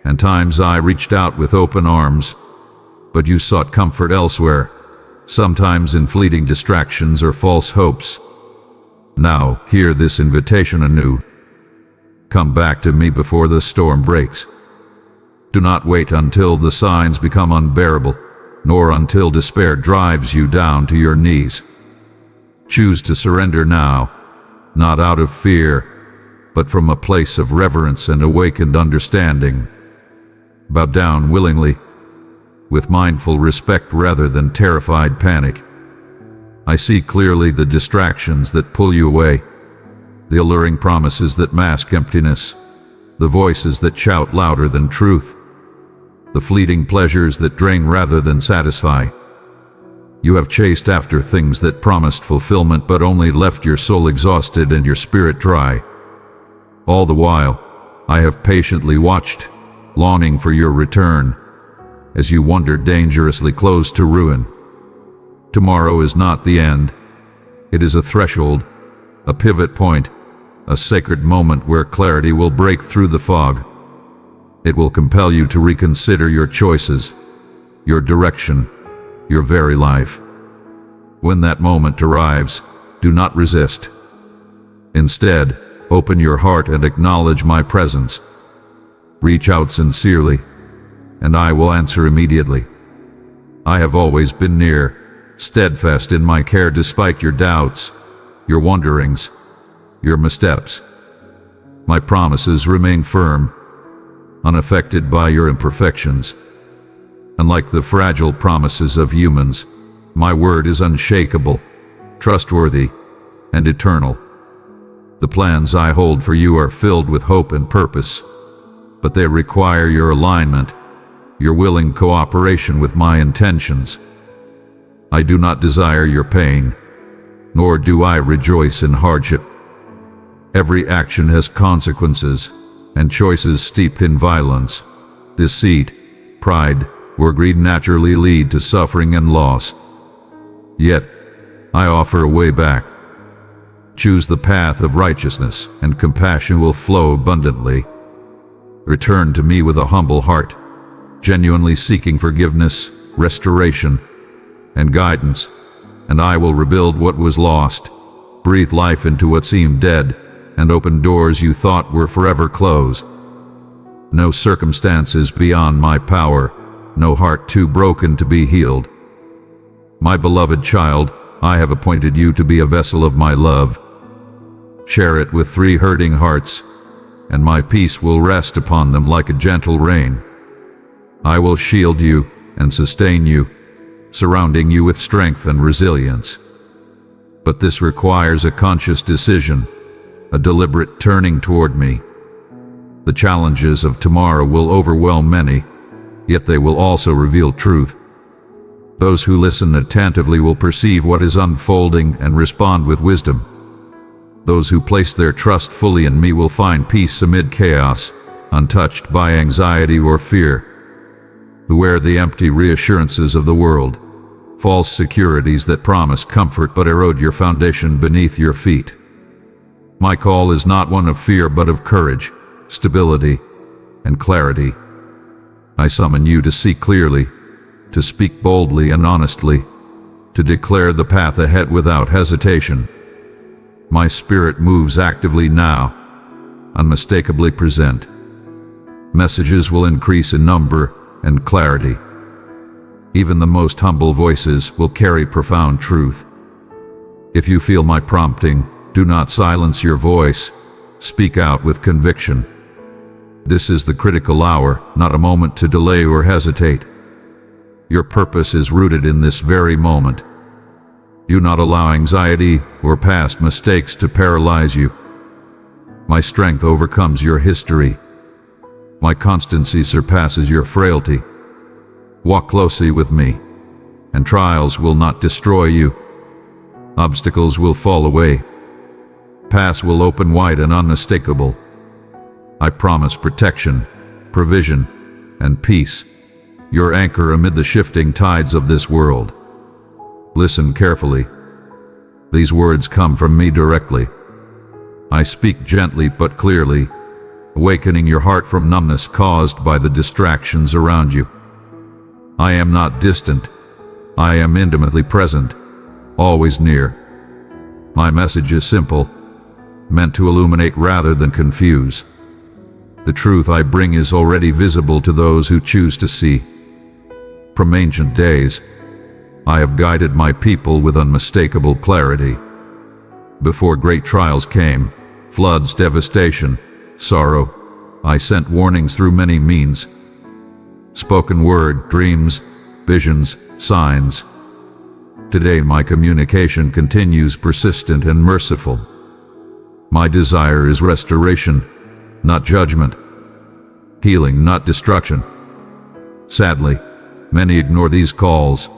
and times I reached out with open arms, but you sought comfort elsewhere, sometimes in fleeting distractions or false hopes. Now, hear this invitation anew. Come back to me before the storm breaks. Do not wait until the signs become unbearable, nor until despair drives you down to your knees. Choose to surrender now, not out of fear, but from a place of reverence and awakened understanding. Bow down willingly, with mindful respect rather than terrified panic. I see clearly the distractions that pull you away, the alluring promises that mask emptiness, the voices that shout louder than truth, the fleeting pleasures that drain rather than satisfy. You have chased after things that promised fulfillment but only left your soul exhausted and your spirit dry. All the while, I have patiently watched, longing for your return, as you wander dangerously close to ruin. Tomorrow is not the end. It is a threshold, a pivot point, a sacred moment where clarity will break through the fog. It will compel you to reconsider your choices, your direction, your very life. When that moment arrives, do not resist. Instead, open your heart and acknowledge my presence. Reach out sincerely, and I will answer immediately. I have always been near, steadfast in my care despite your doubts, your wanderings, your missteps. My promises remain firm, unaffected by your imperfections. Unlike the fragile promises of humans, my word is unshakable, trustworthy, and eternal. The plans I hold for you are filled with hope and purpose, but they require your alignment, your willing cooperation with my intentions. I do not desire your pain, nor do I rejoice in hardship. Every action has consequences, and choices steeped in violence, deceit, pride, or greed naturally lead to suffering and loss. Yet, I offer a way back. Choose the path of righteousness, and compassion will flow abundantly. Return to me with a humble heart, genuinely seeking forgiveness, restoration, and guidance, and I will rebuild what was lost, breathe life into what seemed dead, and open doors you thought were forever closed. No circumstance is beyond my power, no heart too broken to be healed. My beloved child, I have appointed you to be a vessel of my love. Share it with 3 hurting hearts, and my peace will rest upon them like a gentle rain. I will shield you and sustain you, surrounding you with strength and resilience. But this requires a conscious decision, a deliberate turning toward me. The challenges of tomorrow will overwhelm many, yet they will also reveal truth. Those who listen attentively will perceive what is unfolding and respond with wisdom. Those who place their trust fully in me will find peace amid chaos, untouched by anxiety or fear. Beware the empty reassurances of the world, false securities that promise comfort but erode your foundation beneath your feet. My call is not one of fear but of courage, stability, and clarity. I summon you to see clearly, to speak boldly and honestly, to declare the path ahead without hesitation. My spirit moves actively now, unmistakably present. Messages will increase in number and clarity. Even the most humble voices will carry profound truth. If you feel my prompting, do not silence your voice. Speak out with conviction. This is the critical hour, not a moment to delay or hesitate. Your purpose is rooted in this very moment. Do not allow anxiety or past mistakes to paralyze you. My strength overcomes your history. My constancy surpasses your frailty. Walk closely with me, and trials will not destroy you. Obstacles will fall away. Paths will open wide and unmistakable. I promise protection, provision, and peace, your anchor amid the shifting tides of this world. Listen carefully. These words come from me directly. I speak gently but clearly, awakening your heart from numbness caused by the distractions around you. I am not distant. I am intimately present, always near. My message is simple, meant to illuminate rather than confuse. The truth I bring is already visible to those who choose to see. From ancient days, I have guided my people with unmistakable clarity. Before great trials came, floods, devastation, sorrow, I sent warnings through many means. Spoken word, dreams, visions, signs. Today my communication continues persistent and merciful. My desire is restoration, not judgment. Healing, not destruction. Sadly, many ignore these calls,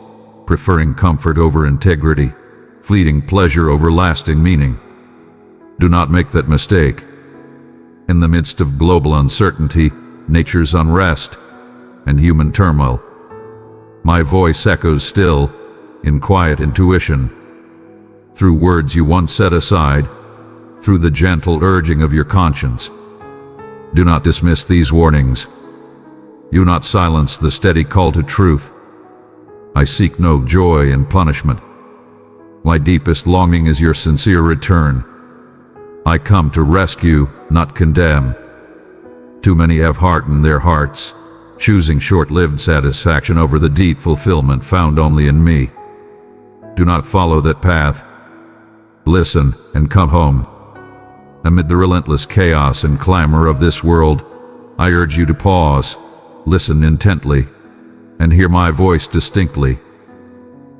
preferring comfort over integrity, fleeting pleasure over lasting meaning. Do not make that mistake. In the midst of global uncertainty, nature's unrest, and human turmoil, my voice echoes still, in quiet intuition. Through words you once set aside, through the gentle urging of your conscience. Do not dismiss these warnings. Do not silence the steady call to truth. I seek no joy in punishment. My deepest longing is your sincere return. I come to rescue, not condemn. Too many have hardened their hearts, choosing short-lived satisfaction over the deep fulfillment found only in me. Do not follow that path. Listen and come home. Amid the relentless chaos and clamor of this world, I urge you to pause, listen intently, and hear my voice distinctly.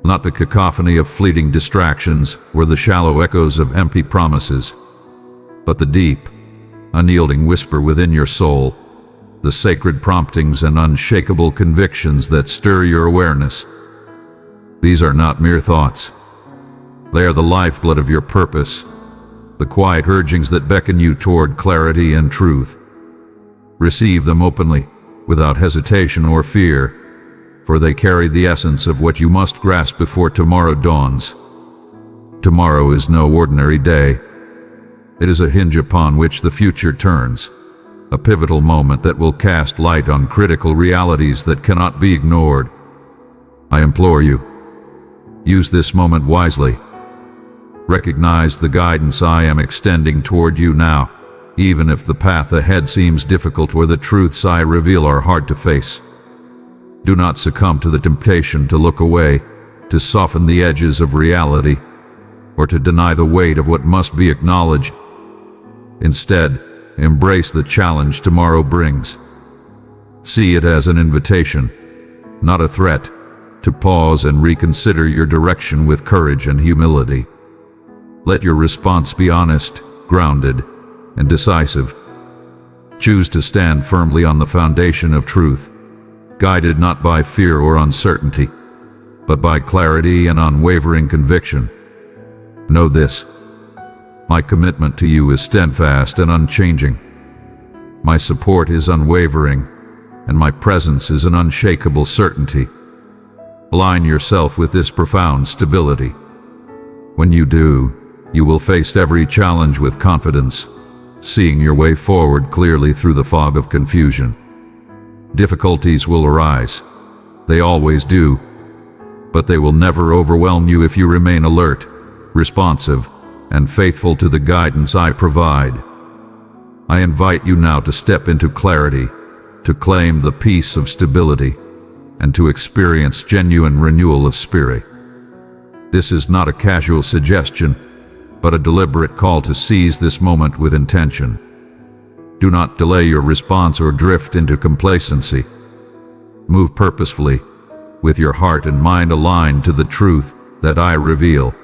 Not the cacophony of fleeting distractions or the shallow echoes of empty promises, but the deep, unyielding whisper within your soul, the sacred promptings and unshakable convictions that stir your awareness. These are not mere thoughts. They are the lifeblood of your purpose, the quiet urgings that beckon you toward clarity and truth. Receive them openly, without hesitation or fear, for they carry the essence of what you must grasp before tomorrow dawns. Tomorrow is no ordinary day. It is a hinge upon which the future turns, a pivotal moment that will cast light on critical realities that cannot be ignored. I implore you, use this moment wisely. Recognize the guidance I am extending toward you now, even if the path ahead seems difficult or the truths I reveal are hard to face. Do not succumb to the temptation to look away, to soften the edges of reality, or to deny the weight of what must be acknowledged. Instead, embrace the challenge tomorrow brings. See it as an invitation, not a threat, to pause and reconsider your direction with courage and humility. Let your response be honest, grounded, and decisive. Choose to stand firmly on the foundation of truth, guided not by fear or uncertainty, but by clarity and unwavering conviction. Know this: my commitment to you is steadfast and unchanging. My support is unwavering, and my presence is an unshakable certainty. Align yourself with this profound stability. When you do, you will face every challenge with confidence, seeing your way forward clearly through the fog of confusion. Difficulties will arise. They always do. But they will never overwhelm you if you remain alert, responsive, and faithful to the guidance I provide. I invite you now to step into clarity, to claim the peace of stability, and to experience genuine renewal of spirit. This is not a casual suggestion, but a deliberate call to seize this moment with intention. Do not delay your response or drift into complacency. Move purposefully, with your heart and mind aligned to the truth that I reveal.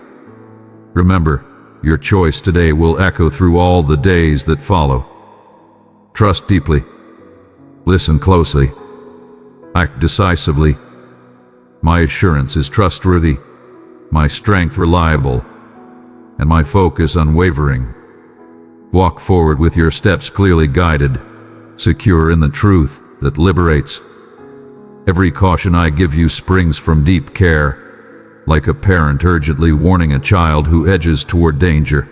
Remember, your choice today will echo through all the days that follow. Trust deeply. Listen closely. Act decisively. My assurance is trustworthy, my strength reliable, and my focus unwavering. Walk forward with your steps clearly guided, secure in the truth that liberates. Every caution I give you springs from deep care, like a parent urgently warning a child who edges toward danger.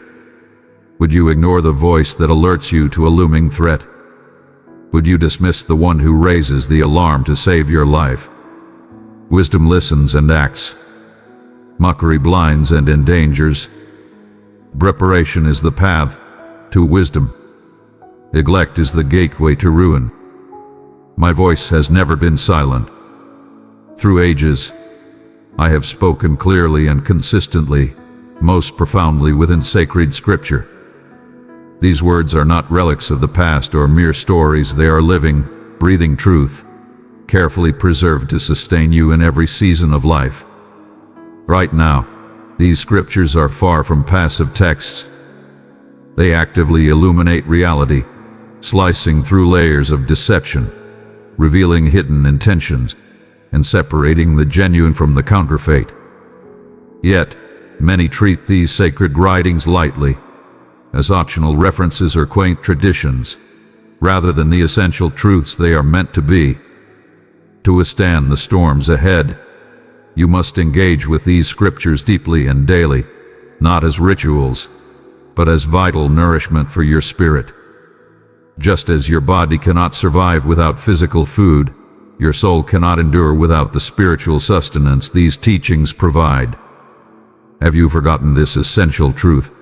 Would you ignore the voice that alerts you to a looming threat? Would you dismiss the one who raises the alarm to save your life? Wisdom listens and acts. Mockery blinds and endangers. Preparation is the path to wisdom. Neglect is the gateway to ruin. My voice has never been silent. Through ages, I have spoken clearly and consistently, most profoundly within sacred scripture. These words are not relics of the past or mere stories. They are living, breathing truth, carefully preserved to sustain you in every season of life. Right now, these scriptures are far from passive texts. They actively illuminate reality, slicing through layers of deception, revealing hidden intentions, and separating the genuine from the counterfeit. Yet, many treat these sacred writings lightly, as optional references or quaint traditions, rather than the essential truths they are meant to be. To withstand the storms ahead, you must engage with these scriptures deeply and daily, not as rituals, but as vital nourishment for your spirit. Just as your body cannot survive without physical food, your soul cannot endure without the spiritual sustenance these teachings provide. Have you forgotten this essential truth?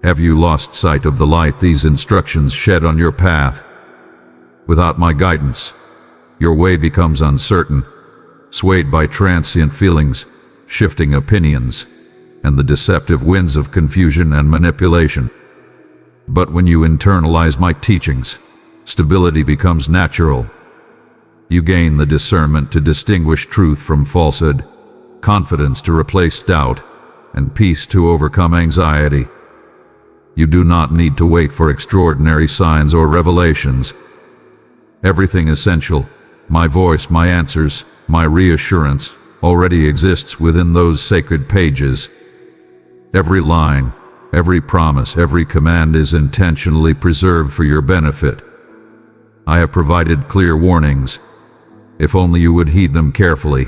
Have you lost sight of the light these instructions shed on your path? Without my guidance, your way becomes uncertain, swayed by transient feelings, shifting opinions, and the deceptive winds of confusion and manipulation. But when you internalize my teachings, stability becomes natural. You gain the discernment to distinguish truth from falsehood, confidence to replace doubt, and peace to overcome anxiety. You do not need to wait for extraordinary signs or revelations. Everything essential, my voice, my answers, my reassurance, already exists within those sacred pages. Every line, every promise, every command is intentionally preserved for your benefit. I have provided clear warnings. If only you would heed them carefully,